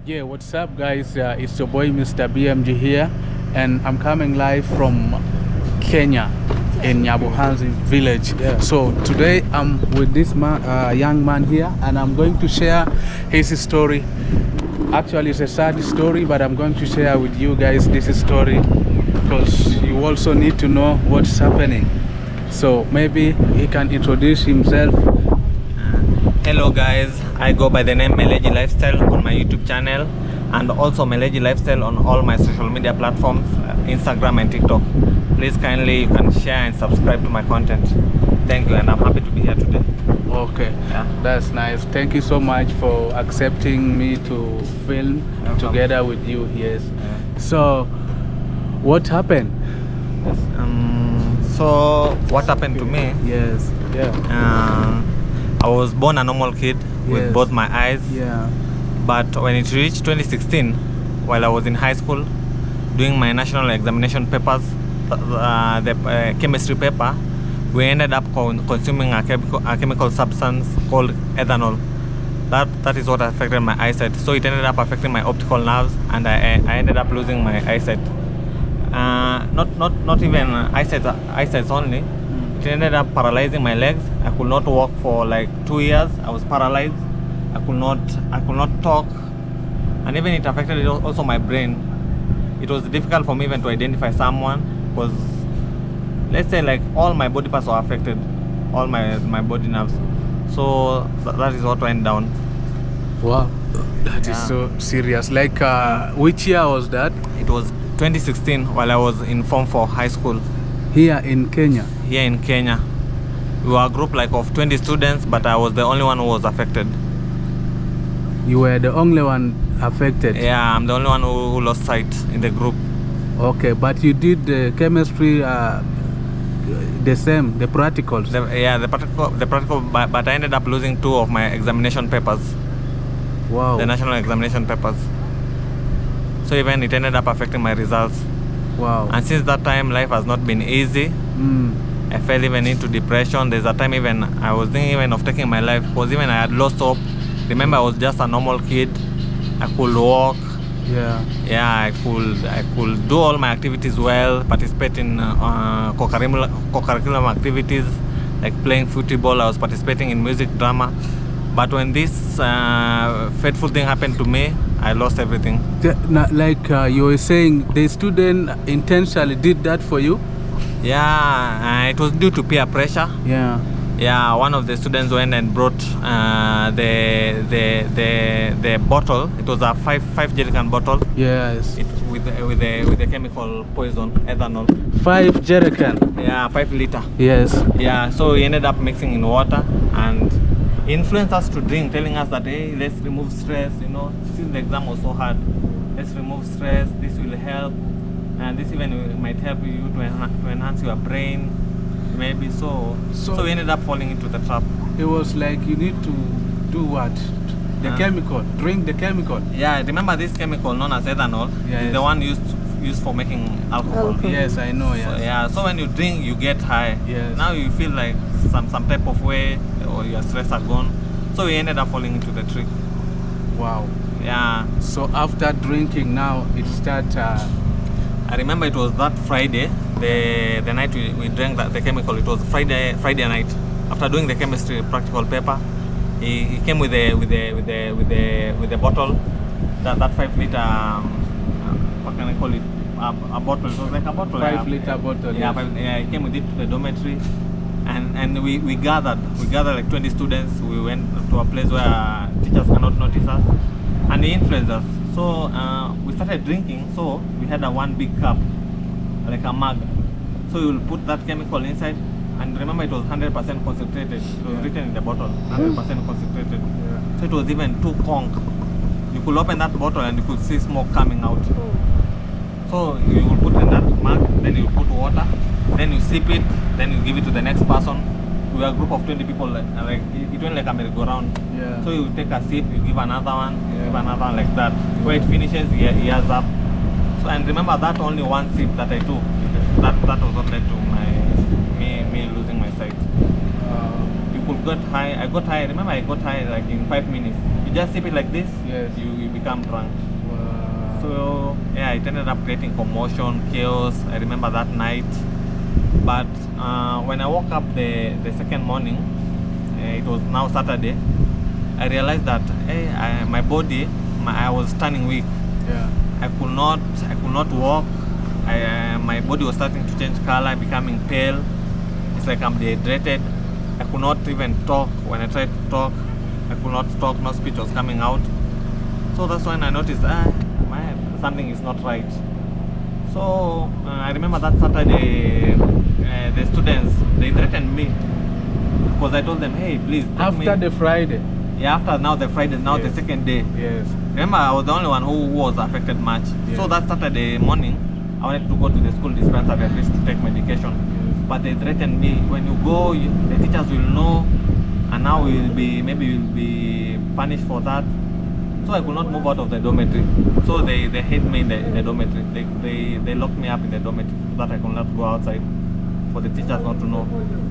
Yeah, what's up, guys? It's your boy Mr. BMG here, and I'm coming live from Kenya in Nyabuhanzi village. Yeah. So today I'm with this young man here, and I'm going to share his story. Actually, it's a sad story, but I'm going to share with you guys this story because you also need to know what's happening. So maybe he can introduce himself. Hello guys, I go by the name Meleji Lifestyle on my YouTube channel and also Meleji Lifestyle on all my social media platforms, Instagram and TikTok. Please kindly you can share and subscribe to my content. Thank you, and I'm happy to be here today. Okay, Yeah. that's nice. Thank you so much for accepting me to film together with you. Yes. So, what happened? Yes. So what happened to me? Yes. Yeah. I was born a normal kid with Yes. both my eyes. Yeah. But when it reached 2016, while I was in high school doing my national examination papers, the chemistry paper, we ended up consuming a chemical substance called ethanol. That is what affected my eyesight. So it ended up affecting my optical nerves, and I ended up losing my eyesight. Not even eyesight only. It ended up paralyzing my legs. I could not walk for like 2 years. I was paralyzed. I could not talk, and even it affected also my brain. It was difficult for me even to identify someone because, let's say, like all my body parts were affected, all my body nerves. So that is what went down. Wow, that is so serious. Like, which year was that? It was 2016 while I was in Form 4 high school. Here in Kenya. Here in Kenya, we were a group like of 20 students, but I was the only one who was affected. You were the only one affected. Yeah, I'm the only one who lost sight in the group. Okay, but you did the chemistry the same, the practicals. The practical, but I ended up losing 2 of my examination papers. Wow. The national examination papers. So even it ended up affecting my results. Wow. And since that time, life has not been easy. I fell even into depression. There's a time even I was thinking even of taking my life because even I had lost hope. Remember, I was just a normal kid. I could walk. Yeah. I could do all my activities well, participate in co-curriculum activities like playing football. I was participating in music, drama. But when this fateful thing happened to me, I lost everything. Like you were saying, the student intentionally did that for you? Yeah, it was due to peer pressure. Yeah, one of the students went and brought the bottle. It was a five jerrycan bottle. Yes. With the chemical poison, ethanol. 5 jerrycan. Yeah, 5 liter. Yes. Yeah, so he ended up mixing in water and influenced us to drink, telling us that, hey, let's remove stress. Since the exam was so hard, let's remove stress. This will help, and this even might help you to enhance your brain. Maybe so we ended up falling into the trap. It was like you need to do what? The chemical. Drink the chemical. Yeah, remember this chemical known as ethanol is the one used for making alcohol. Yes, I know. Yes. So when you drink, you get high. Yes. Now you feel like some type of way, or your stress are gone. So we ended up falling into the trick. Wow. Yeah. So after drinking, now it started. I remember it was that Friday, the night we drank the chemical. It was Friday night. After doing the chemistry practical paper, he came with the bottle, that 5 liter. What can I call it? A bottle. It was like a bottle. 5 liter bottle. Yeah, he came with it to the dormitory, and we gathered like 20 students. We went to a place where teachers cannot notice us, and he influenced us. So we started drinking. So we had a one big cup, like a mug. So you will put that chemical inside, and remember it was 100% concentrated. It was written in the bottle, 100% concentrated. Yeah. So it was even too conk. You could open that bottle and you could see smoke coming out. So you will put in that mug, then you put water, then you sip it, then you give it to the next person. We were a group of 20 people, like it went like a merry-go-round. Yeah. So you take a sip, you give another one, give another one, like that. When it finishes, he has up. So, and remember that only one sip that I took, that was what led to me losing my sight. You could get high. I got high. Remember, I got high like in 5 minutes. You just sip it like this. Yes. You become drunk. Wow. So yeah, it ended up creating commotion, chaos. I remember that night. But when I woke up the second morning, it was now Saturday. I realized that my body, I was turning weak. Yeah. I could not walk. My body was starting to change color, becoming pale. It's like I'm dehydrated. I could not even talk. When I tried to talk, I could not talk. No speech was coming out. So that's when I noticed, something is not right. So I remember that Saturday, the students, they threatened me because I told them, hey, please take After me. the Friday. Yeah, after now the Friday, now the Yes. second day. Yes. Remember, I was the only one who was affected much. Yes. So that Saturday morning, I wanted to go to the school dispensary at least to take medication. Yes. But they threatened me, when you go, the teachers will know, and now maybe you'll be punished for that. So I could not move out of the dormitory. So they hid me in the dormitory. They locked me up in the dormitory so that I could not go outside, for the teachers not to know.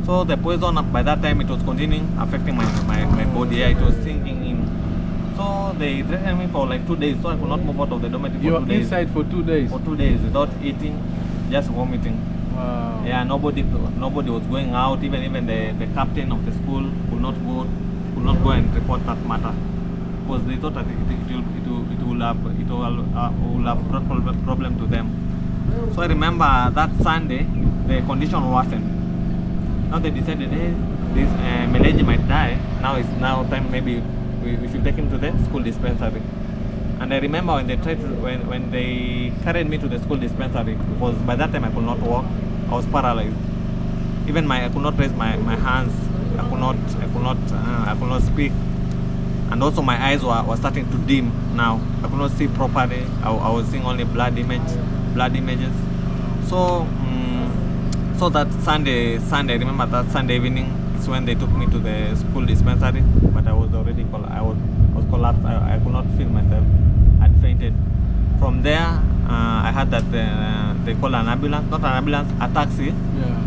So the poison, by that time, it was continuing affecting my body. Yeah, it was sinking in. So they threatened me for like 2 days, so I could not move out of the dormitory for You 2 were days. inside for 2 days. For 2 days without eating, just vomiting. Wow. Yeah, nobody was going out. Even the captain of the school could not go and report that matter, because they thought that it will have brought problem to them. So I remember that Sunday the condition worsened. Now they decided, hey, this Meleji might die. Now it's time, maybe we should take him to the school dispensary. And I remember when they when they carried me to the school dispensary, because by that time I could not walk. I was paralyzed. Even I could not raise my hands. I could not speak. And also my eyes were starting to dim now. I could not see properly. I was seeing only blood images. So so that Sunday, I remember that Sunday evening is when they took me to the school dispensary, but I was already I was collapsed. I could not feel myself. I'd fainted. From there, I heard that they called an ambulance, not an ambulance, a taxi. Yeah.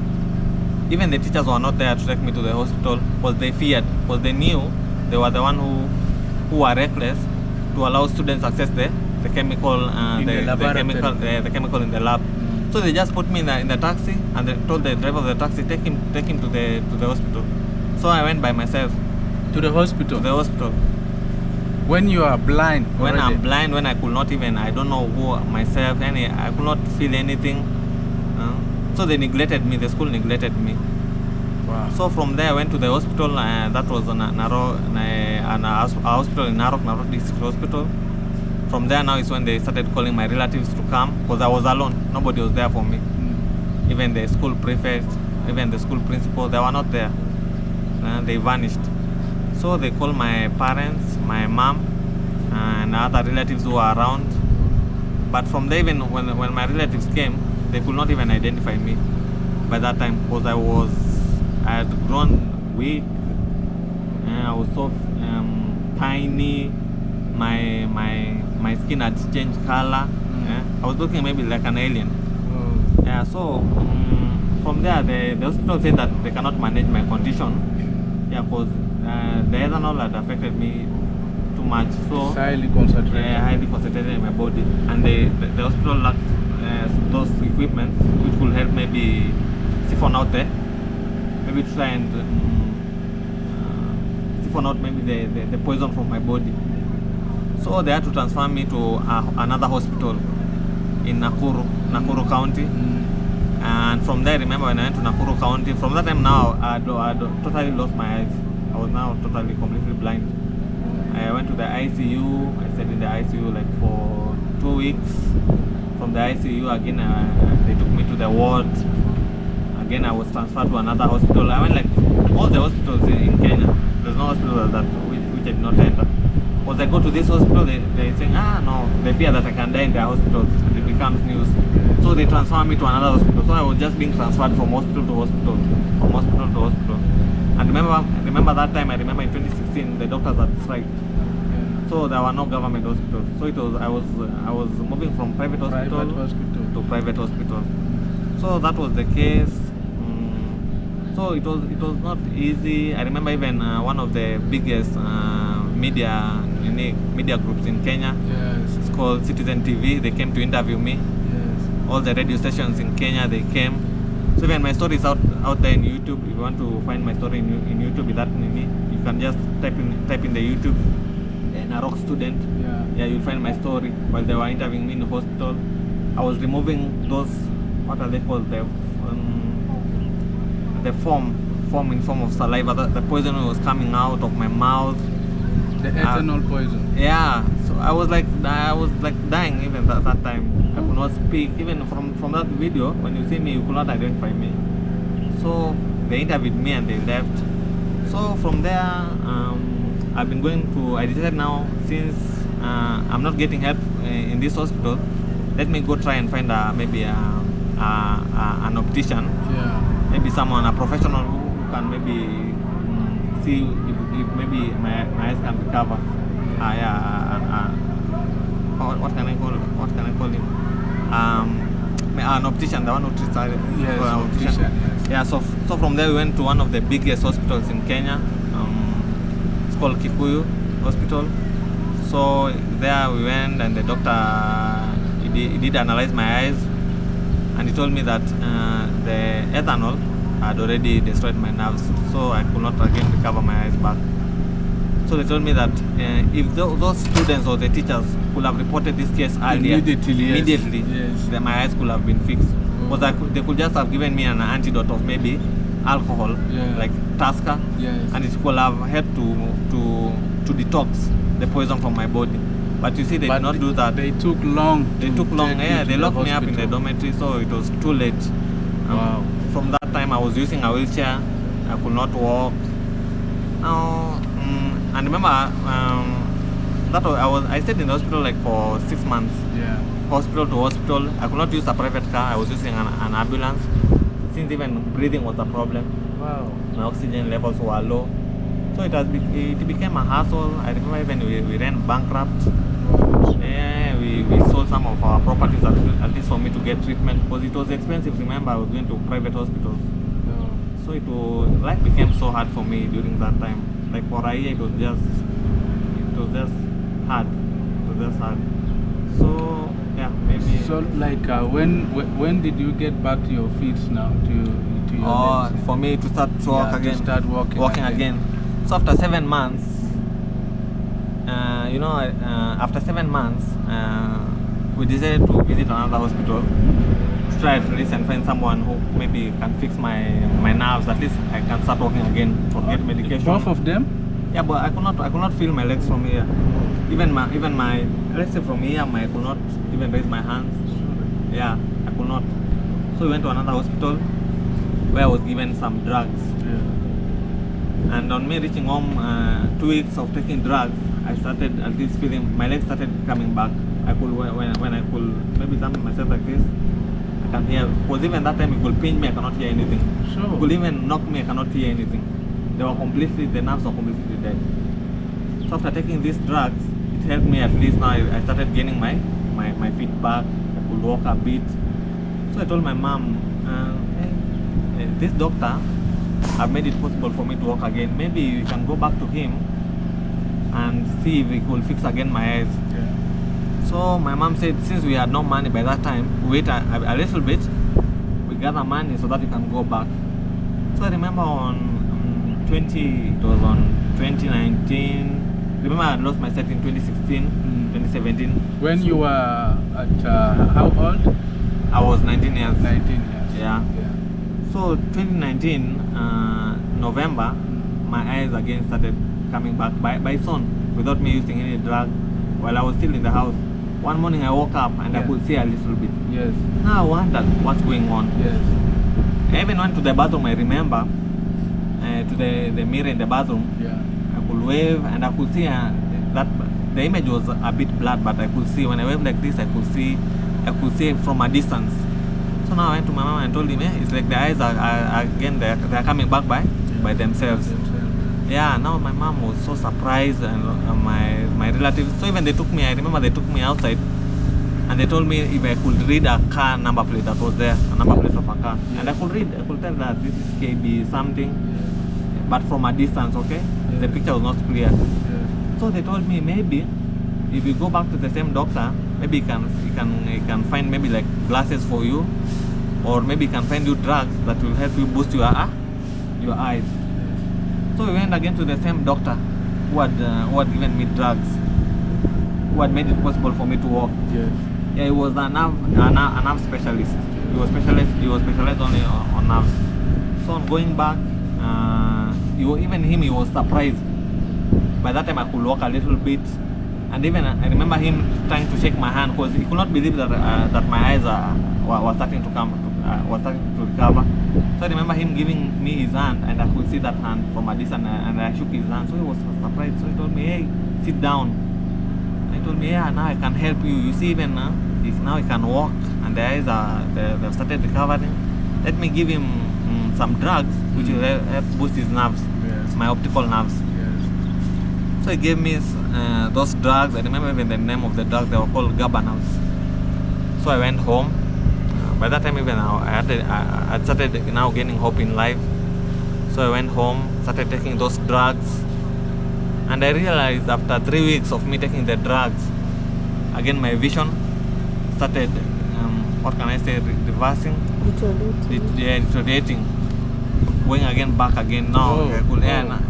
Even the teachers were not there to take me to the hospital, because they feared, because they knew they were the one who were reckless to allow students access the chemical, the chemical in the lab. So they just put me in the taxi, and they told the driver of the taxi, take him to the hospital. So I went by myself To the hospital. to the hospital. When you are blind. When already. I'm blind, when I could not even, I don't know who myself, I could not feel anything. So they neglected me, the school neglected me. Wow. So from there I went to the hospital, that was a hospital in Narok District Hospital. From there now is when they started calling my relatives to come, because I was alone, nobody was there for me. Even the school prefect, even the school principal, they were not there. They vanished. So they called my parents, my mom, and other relatives who were around. But from there, even when my relatives came, they could not even identify me by that time, because I had grown weak, and I was so tiny. My skin had changed color. I was looking maybe like an alien. Oh. Yeah. So from there, the hospital said that they cannot manage my condition. Yeah, because the ethanol had affected me too much. So Highly concentrated. highly concentrated in my body, and the hospital lacked those equipment which could help maybe siphon out maybe try and siphon out maybe the poison from my body. So they had to transfer me to another hospital in Nakuru County. And from there, I remember when I went to Nakuru County, from that time now, I totally lost my eyes. I was now totally, completely blind. I went to the ICU. I stayed in the ICU like for 2 weeks. From the ICU, again, they took me to the ward. Again, I was transferred to another hospital. I went like all the hospitals in Kenya. There's no hospital which I did not enter. Once I go to this hospital, they saying, no, they fear that I can die in their hospitals. It becomes news. So they transfer me to another hospital. So I was just being transferred from hospital to hospital, from hospital to hospital. And remember that time, I remember in 2016, the doctors had strike. So there were no government hospitals. So I was moving from private hospital to private hospital. So that was the case. So it was not easy. I remember even one of the biggest media groups in Kenya. Yes. It's called Citizen TV. They came to interview me. Yes. All the radio stations in Kenya, they came. So even my story is out there in YouTube. If you want to find my story in YouTube without me, you can just type in the YouTube Narok student. Yeah. You'll find my story. While they were interviewing me in the hospital, I was removing those, what are they called, the foam in form of saliva. The poison was coming out of my mouth. The ethanol poison. Yeah. So I was like dying even that time. I could not speak. Even from that video, when you see me, you could not identify me. So they interviewed me and they left. So from there, I've been going to. I decided now, since I'm not getting help in this hospital, let me go try and find maybe an optician. Yeah. Maybe someone, a professional who can maybe see if maybe my eyes can recover. What can I call him? An optician, the one who treats eyes. Yes, optician. Yes. Yeah. So from there we went to one of the biggest hospitals in Kenya. It's called Kikuyu Hospital. So there we went, and the doctor he did analyze my eyes, and he told me that the ethanol had already destroyed my nerves, so I could not again recover my eyes back. So they told me that if those students or the teachers could have reported this case earlier, immediately, yes. then my eyes could have been fixed. Because they could just have given me an antidote of maybe alcohol, like Tusker, and it could have helped to detox the poison from my body. But you see, they did not do that. They took long. They locked me up in the dormitory, so it was too late. Wow. From that time, I was using a wheelchair. I could not walk. Now, and remember, I stayed in the hospital like for 6 months. Yeah. Hospital to hospital. I could not use a private car. I was using an ambulance. Since even breathing was a problem. Wow. My oxygen levels were low. So it became a hassle. I remember even we ran bankrupt. Yeah, we sold some of our properties at least for me to get treatment, because it was expensive. Remember, I was going to private hospitals. So life became so hard for me during that time. Like for a year, it was just hard. So yeah, maybe. So like when did you get back to your feet now to your legs? For me to start to walk again. To start walking again. So after 7 months, after 7 months, we decided to visit another hospital to try at least and find someone who maybe can fix my nerves. At least I can start walking again, forget medication. Both of them? Yeah, but I could not feel my legs from here. Even my let's say from here, I could not even raise my hands. Yeah, I could not. So we went to another hospital where I was given some drugs. And on me reaching home, 2 weeks of taking drugs, I started at least feeling my legs started coming back. I could when I could maybe examine myself like this, I can hear. Because even that time it could pinch me, I cannot hear anything. Sure. It could even knock me, I cannot hear anything. The nerves were completely dead. So after taking these drugs, it helped me at least. Now I started gaining my feet back. I could walk a bit. So I told my mom, this doctor have made it possible for me to walk again. Maybe you can go back to him and see if he could fix again my eyes. So my mom said, since we had no money by that time, wait a little bit, we gather money so that you can go back. So I remember on 2019. Remember, I lost my sight in 2016, 2017. When you were at how old? I was 19 years. 19 years. Yeah. So 2019 November, my eyes again started coming back by son, without me using any drug, while I was still in the house. One morning I woke up and I could see a little bit. Yes. Now I wondered what's going on. Yes. I even went to the bathroom. I remember to the mirror in the bathroom. Yeah. I could wave and I could see that the image was a bit blurred, but I could see when I waved like this. I could see from a distance. So now I went to my mom and told him, it's like the eyes are again they're coming back by themselves. Yeah. Now my mom was so surprised, and my relatives. So even I remember they took me outside, and they told me if I could read a car number plate that was there, a number plate of a car, and I could tell that this is KB something, but from a distance. Okay, the picture was not clear. So they told me maybe if you go back to the same doctor, maybe he can find maybe like glasses for you, or maybe he can find you drugs that will help you boost your eyes. So we went again to the same doctor who had given me drugs, who had made it possible for me to walk. Yes. Yeah, he was a nerve specialist. He was specialized only on nerves. So on going back, even him, he was surprised. By that time I could walk a little bit, and even I remember him trying to shake my hand because he could not believe that my eyes were starting to recover. So I remember him giving me his hand, and I could see that hand from a distance, and I shook his hand. So he was surprised. So he told me, "Hey, sit down." I told me, "Yeah, now I can help you. You see, even now he can walk, and the eyes they've started recovering. Let me give him some drugs which will help boost his nerves, Yes. my optical nerves." Yes. So he gave me those drugs. I remember even the name of the drugs. They were called GABA nerves. So I went home. By that time, even I had started now gaining hope in life. So I went home, started taking those drugs, and I realized after 3 weeks of me taking the drugs, again my vision started, what can I say, reversing, deteriorating, going again back again. Now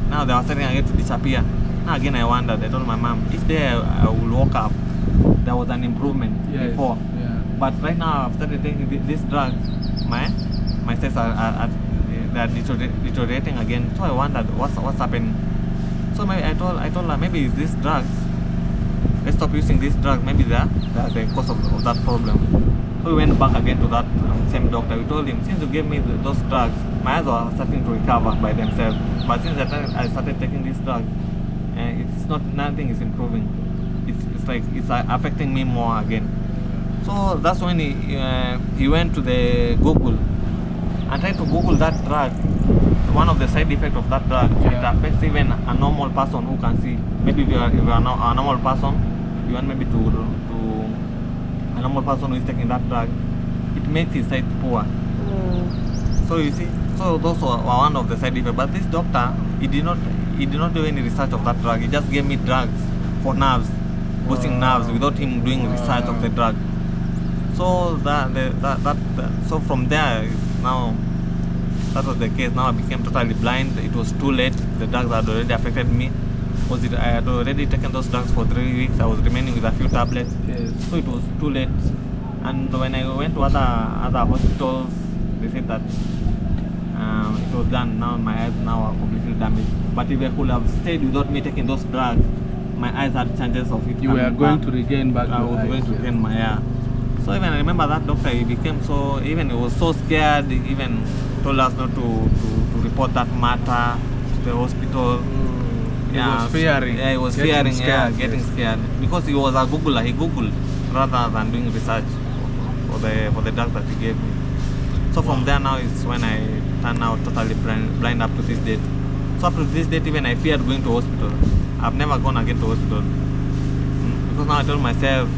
now they were starting again to disappear. Now again I wondered. I told my mom, each day I will woke up, there was an improvement Yes. before. Yeah. But right now I've started taking these drugs, my cells they are deteriorating again. So I wondered what's happening. So maybe I told her, maybe it's these drugs. Let's stop using these drugs. Maybe they're the cause of that problem. So we went back again to that same doctor. We told him, since you gave me those drugs, my eyes are starting to recover by themselves. But since I started taking these drugs, nothing is improving. It's like it's affecting me more again. So that's when he went to the Google and tried to Google that drug. One of the side effects of that drug, it affects even a normal person who can see. Maybe if you are a normal person, you want maybe to a normal person who is taking that drug, it makes his sight poor. So you see, so those were one of the side effects. But this doctor, he did not do any research of that drug. He just gave me drugs for nerves, boosting nerves, without him doing research of the drug. So so from there now, that was the case. Now I became totally blind. It was too late. The drugs had already affected me. I had already taken those drugs for 3 weeks. I was remaining with a few tablets. Yes. So it was too late. And when I went to other hospitals, they said that it was done. Now my eyes now are completely damaged. But if I could have stayed without me taking those drugs, my eyes had chances of it. You were going to regain back I your was eyes, going to yeah. regain my eye. So even I remember that doctor, he became so, even he was so scared, he even told us not to report that matter to the hospital. He was fearing. Yeah, he was Getting fearing, scared, getting yes. scared. Because he was a Googler, he Googled rather than doing research for the drugs that he gave me. So from there now is when I turned out totally blind up to this date. So up to this date, even I feared going to hospital. I've never gone again to hospital. Because now I told myself,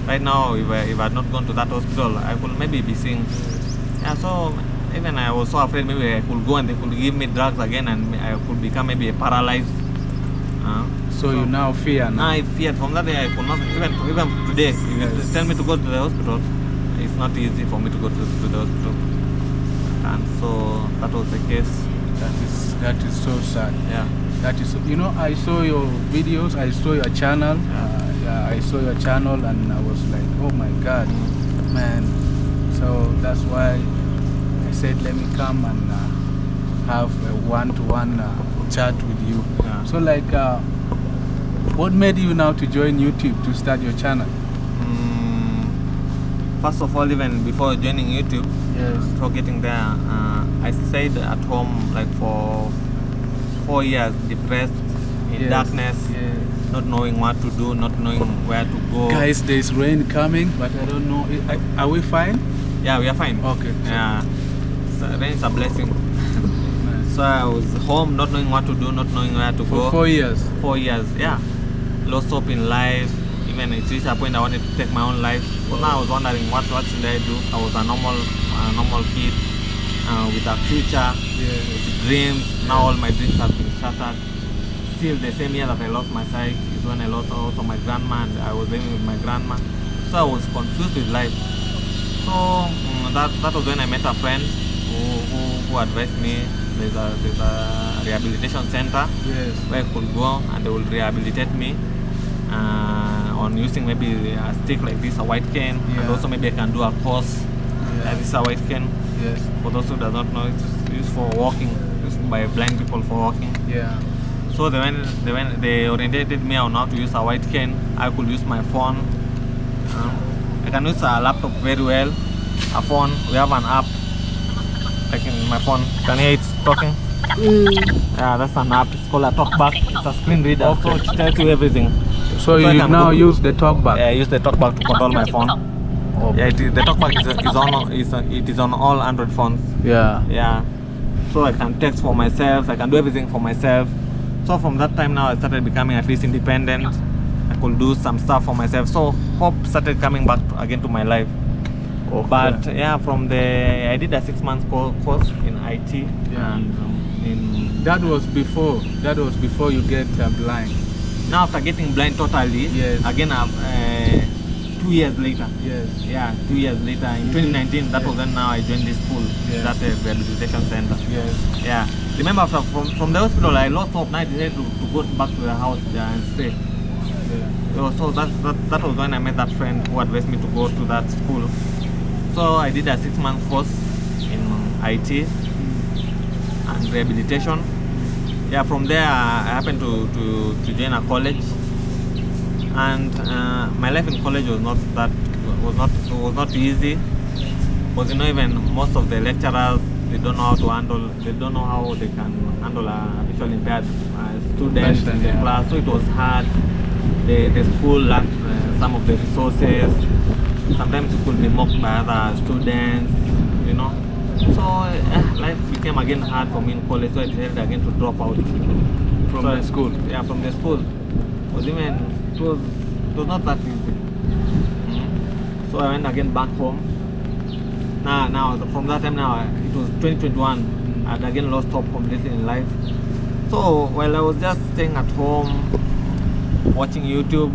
right now, if I had not gone to that hospital, I could maybe be seeing. Yeah, so even I was so afraid maybe I could go and they could give me drugs again and I could become maybe a paralyzed. So you now fear now? I feared. From that day I could not, even today, if you tell me to go to the hospital, it's not easy for me to go to the hospital. And so that was the case. That is so sad. Yeah. That is, I saw your videos, I saw your channel. I saw your channel and I was like, oh my God, man. So that's why I said, let me come and have a one-to-one chat with you. Yeah. So like, what made you now to join YouTube, to start your channel? First of all, even before joining YouTube, Yes. before getting there, I stayed at home like for 4 years, depressed, in Yes. darkness, Yeah. not knowing what to do, not knowing where to go. Guys, there's rain coming, but I don't know. Are we fine? Yeah, we are fine. Okay. Yeah, rain is a blessing. Nice. So I was home, not knowing what to do, not knowing where to For go. 4 years. 4 years, yeah. Lost hope in life. Even it reached a point I wanted to take my own life. So now I was wondering what should I do. I was a normal kid with a future, Yeah. with dreams. Now all my dreams have been shattered. still the same year that I lost my sight is when I lost also my grandma, and I was living with my grandma. So I was confused with life. So that was when I met a friend who advised me there's a rehabilitation center where I could go and they will rehabilitate me on using maybe a stick like this, a white cane, and also maybe I can do a course. This is a white cane. Yes. For those who does not know, it's used for walking, used by blind people for walking. Yeah. So they orientated me on how to use a white cane. I could use my phone. I can use a laptop very well. A phone, we have an app like in my phone. Can you hear it talking? Yeah, that's an app. It's called a talkback. It's a screen reader, so it tells you everything. So you now use the talkback? Yeah, I use the talkback to control my phone. Yeah, the talkback is on all Android phones. Yeah. Yeah. So I can text for myself. I can do everything for myself. So from that time now, I started becoming at least independent. I could do some stuff for myself. So hope started coming back again to my life. Okay. But yeah, I did a 6 month course in IT. Yeah. And that was before you get blind. Now after getting blind totally, again 2 years later. Yes. Yeah, 2 years later in 2019. That was when now I joined this school, that rehabilitation center. Yes. Yeah. Remember after from the hospital I lost hope. Now I decided to go back to the house there and stay. Yeah. So that was when I met that friend who advised me to go to that school. So I did a 6 month course in IT and rehabilitation. Yeah, from there I happened to join a college, and my life in college was not easy. Because even most of the lecturers, they don't know how they can handle a visually impaired student in the class. So it was hard. The school lacked some of the resources. Sometimes you could be mocked by other students, you know. So life became again hard for me in college. So I decided again to drop out from the school. Yeah, from the school. Because even it was not that easy. So I went again back home. Now from that time now, it was 2021. I'd again lost hope completely in life. So while I was just staying at home, watching YouTube,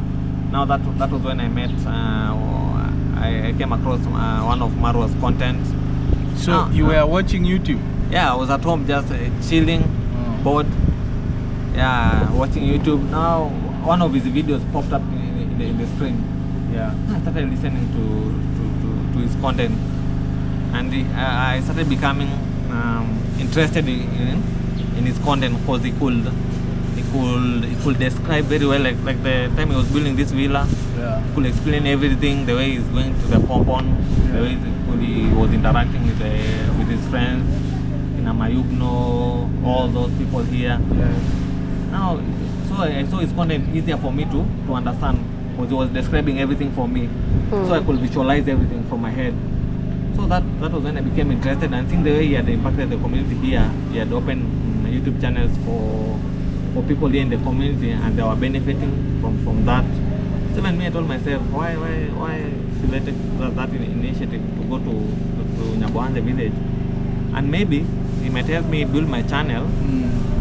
now that was when I met. I came across one of Marwa's content. So you were watching YouTube? Yeah, I was at home just chilling, bored. Yeah, watching YouTube. Now one of his videos popped up in the screen. Yeah, I started listening to his content, and I started becoming interested in his content because he could describe very well, like the time he was building this villa. Yeah. He could explain everything, the way he's going to the compound, the way he was interacting with his friends in Amayugno, all those people here. Yeah. Now, so I saw his content easier for me to understand, because he was describing everything for me, so I could visualize everything from my head. So that was when I became interested, and seeing the way he had impacted the community here. He had opened YouTube channels for people here in the community, and they were benefiting from that. So even me, I told myself, why should I take that initiative to go to Nyabohande village, and maybe it might help me build my channel,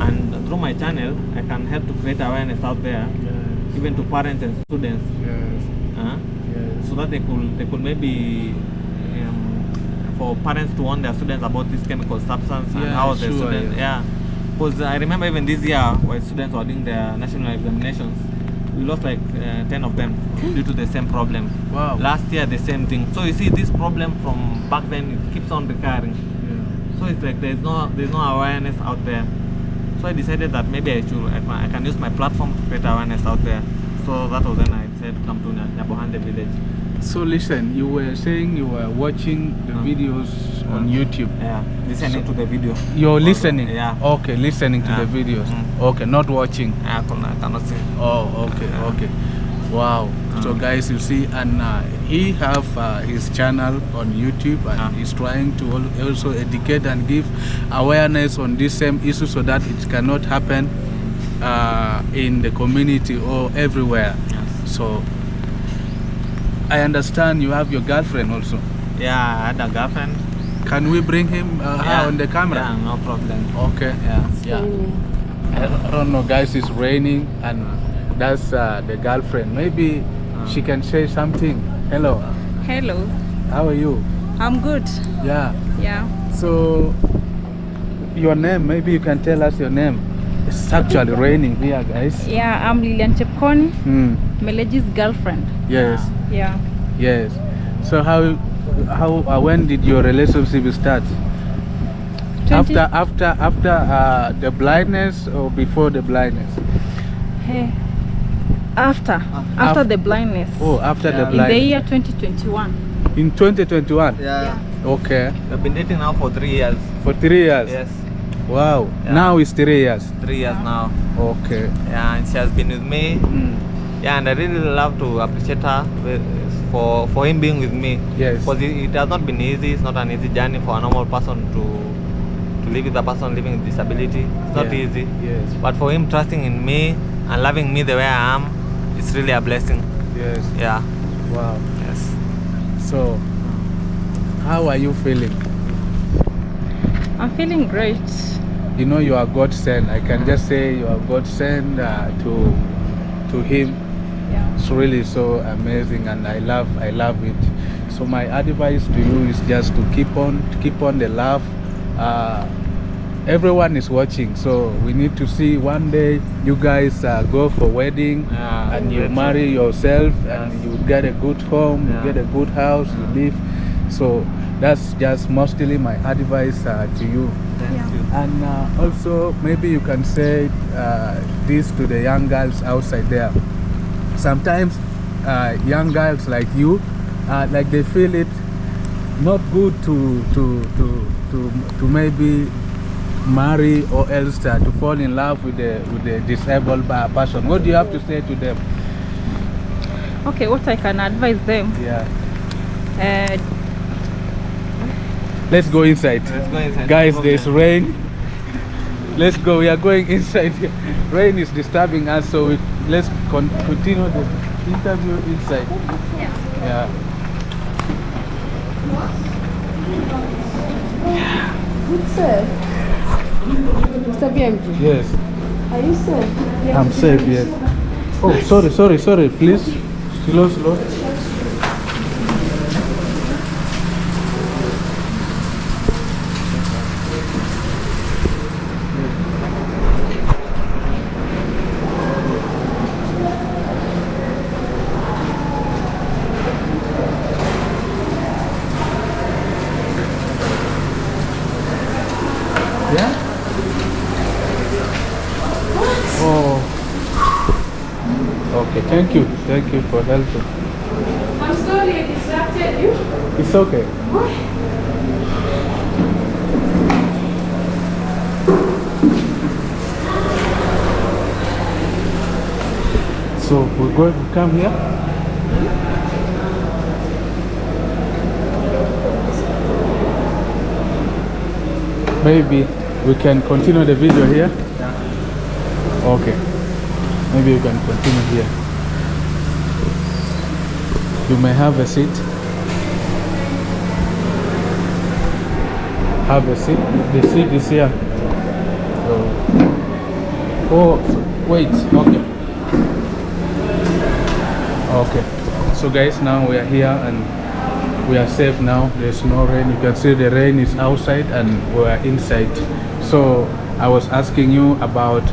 and through my channel I can help to create awareness out there, even to parents and students, so that they could maybe for parents to warn their students about this chemical substance and how the students, because I remember even this year when students were doing their national examinations, we lost like 10 of them due to the same problem. Wow. Last year the same thing. So you see, this problem from back then, it keeps on recurring. So it's like there's no awareness out there. So I decided that maybe I can use my platform to create awareness out there. So that was when I decided to come to Nyabohande village. So listen, you were saying you were watching the videos on YouTube. Yeah, listening to the video. You're listening? Yeah. Okay, listening to the videos. Okay, not watching. Yeah, I cannot see. Oh, okay, okay. Wow. So guys, you see, and he have his channel on YouTube, and he's trying to also educate and give awareness on this same issue, so that it cannot happen in the community or everywhere. Yes. So I understand you have your girlfriend also. Yeah, I had a girlfriend. Can we bring him her on the camera? Yeah, no problem. Okay. Yeah. I don't know, guys. It's raining, and that's the girlfriend. Maybe she can say something. Hello. Hello, How are you? I'm good. Yeah. Yeah. So, your name? Maybe you can tell us your name. It's actually raining here, guys. Yeah, I'm Lilian Chepkoni, Hmm. Meleji's girlfriend. Yes. Yeah. Yes. So when did your relationship start? 20 After the blindness or before the blindness? Hey. After the blindness. Oh, after the In the blindness. year 2021. In 2021. Yeah. Okay. We've been dating now for 3 years. For 3 years. Yes. Wow. Yeah. Now it's 3 years. 3 years now. Okay. Yeah, and she has been with me. Mm. Yeah, and I really love to appreciate her for him being with me. Yes. Because it has not been easy. It's not an easy journey for a normal person to live with a person living with disability. It's not Yeah. easy. Yes. But for him trusting in me and loving me the way I am, it's really a blessing. Yes. Yeah. Wow. Yes. So, how are you feeling? I'm feeling great. You know you are God sent. I can just say you are God sent to him. Yeah. It's really so amazing, and I love it. So my advice to you is just to keep on the love. Everyone is watching, so we need to see one day you guys go for wedding, Yeah, and you very marry true. yourself, Yes. and you get a good home, Yeah. you get a good house, you live. So that's just mostly my advice to you. Thank Yeah. you. And also maybe you can say this to the young girls outside there. Sometimes young girls like you, like they feel it not good to maybe marry or else to fall in love with the disabled person. What do you have to say to them? Okay, what I can advise them. Yeah. Uh, Let's go inside. Let's go inside. Guys, No there's problem. rain. Let's go. We are going inside. Rain is disturbing us, so let's continue the interview inside. Yeah. Good sir. Mr. BMG, Yes. are you safe? I'm safe, yes. Oh, sorry, please. Slow. Yeah? Oh. Okay, thank you for helping. I'm sorry I distracted you. It's okay. So we're going to come here. Maybe we can continue the video here. Okay. Maybe we can continue here. You may have a seat. Have a seat. The seat is here. Oh, wait. Okay. Okay. So guys, now we are here and we are safe now. There's no rain. You can see the rain is outside and we are inside. So I was asking you about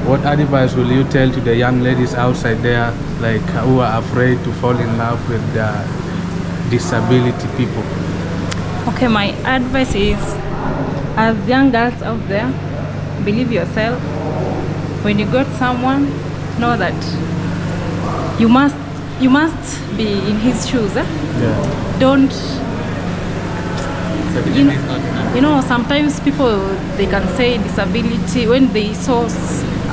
what advice will you tell to the young ladies outside there, like who are afraid to fall in love with disability people? okay, my advice is, as young girls out there, believe yourself. When you got someone, know that you must be in his shoes. Yeah. Don't Disability you know, is not enough. you know, sometimes people, they can say disability, when they saw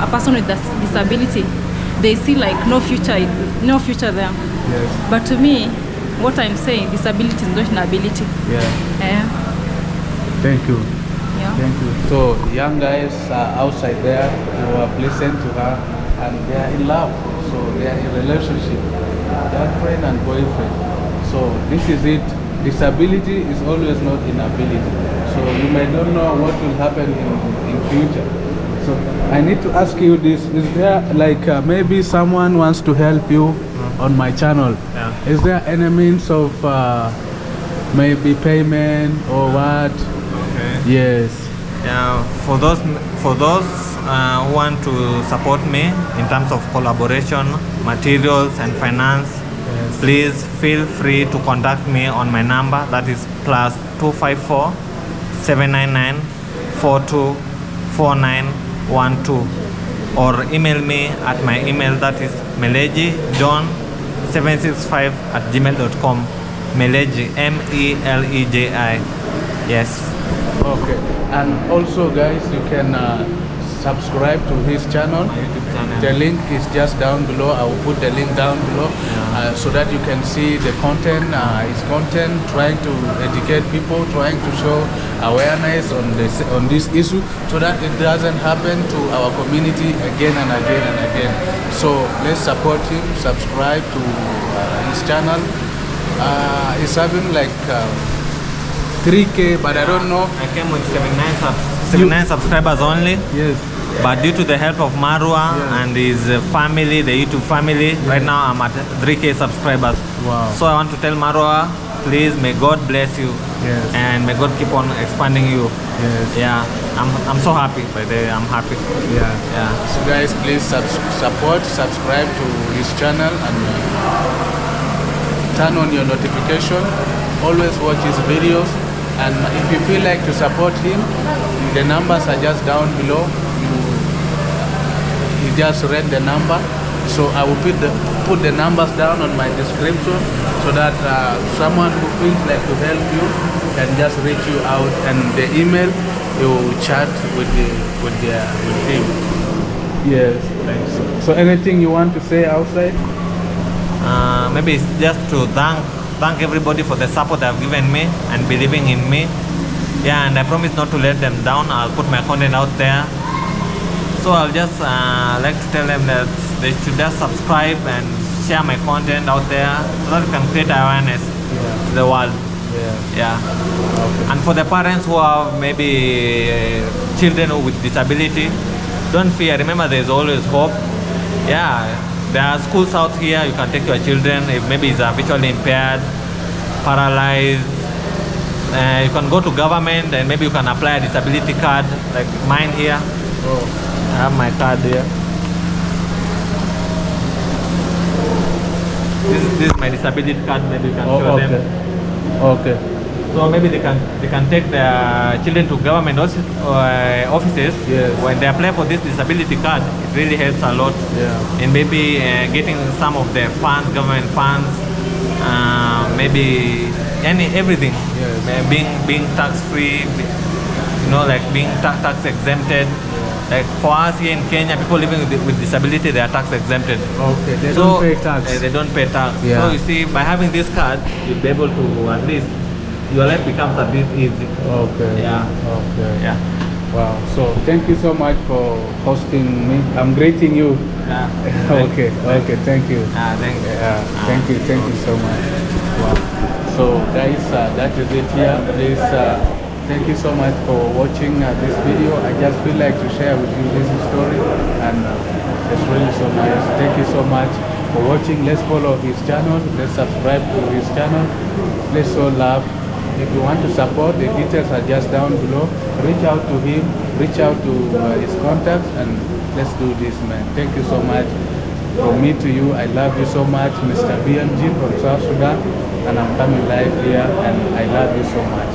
a person with disability, they see like no future there. Yes. But to me, what I'm saying, disability is not an ability. Yeah. Thank you. Yeah. Thank you. So young guys outside there who have listened to her and they are in love. So they are in relationship, girlfriend and boyfriend. So this is it. Disability is always not inability. So you may not know what will happen in future. So I need to ask you this: is there like maybe someone wants to help you on my channel? Yeah. Is there any means of maybe payment or what? Okay. Yes. Yeah, for those who want to support me in terms of collaboration, materials, and finance, Yes. please feel free to contact me on my number, that is +254 799 424912, or email me at my email, that is melejijohn765@gmail.com. Meleji, Meleji. Yes. Okay. And also, guys, you can subscribe to his channel. My YouTube channel. The link is just down below. I will put the link down below so that you can see the content, his content, trying to educate people, trying to show awareness on this issue so that it doesn't happen to our community again and again and again. So let's support him, subscribe to his channel. He's having like 3K, but I don't know. I came with 79 subscribers only. Yes. But due to the help of Marwa and his family, the YouTube family, right now I'm at 3K subscribers. Wow. So I want to tell Marwa, please, may God bless you. Yes. And may God keep on expanding you. Yes. Yeah, I'm so happy. By the way, I'm happy. Yeah. Yeah. So guys, please subscribe to his channel and turn on your notification. Always watch his videos. And if you feel like to support him, the numbers are just down below. You just read the number. So I will put the numbers down on my description so that someone who feels like to help you can just reach you out, and the email you chat with him. Yes. Thanks. So anything you want to say outside? Maybe it's just to thank everybody for the support they've given me and believing in me. Yeah, and I promise not to let them down. I'll put my content out there. So I'll just like to tell them that they should just subscribe and share my content out there so that we can create awareness to the world. Yeah. Okay. And for the parents who have maybe children with disability, don't fear. Remember, there's always hope. Yeah, there are schools out here. You can take your children if maybe it's visually impaired, paralyzed. You can go to government and maybe you can apply a disability card like mine here. Oh. I have my card here. This is my disability card. Maybe you can show Okay. them. Okay. So maybe they can take their children to government offices. Yes. When they apply for this disability card, it really helps a lot. Yeah. In maybe getting some of the funds, government funds, maybe everything. Yes. Being tax free, like being tax exempted. Like for us here in Kenya, people living with disability, they are tax exempted. Okay. They don't pay tax. They don't pay tax. Yeah. So you see, by having this card, you'll be able to at least your life becomes a bit easy. Okay. Yeah. Okay. Yeah. Wow. So thank you so much for hosting me. I'm greeting you. Yeah. Okay. Okay. Thank you. Thank you. Yeah. Thank you. Thank you so much. Wow. So guys, that is it here. Please, thank you so much for watching this video. I just feel like to share with you this story, and it's really so nice. Thank you so much for watching. Let's follow his channel. Let's subscribe to his channel. Let's show love. If you want to support, the details are just down below. Reach out to him, reach out to his contacts, and let's do this, man. Thank you so much. From me to you, I love you so much, Mr. BMG from South Sudan, and I'm coming live here, and I love you so much.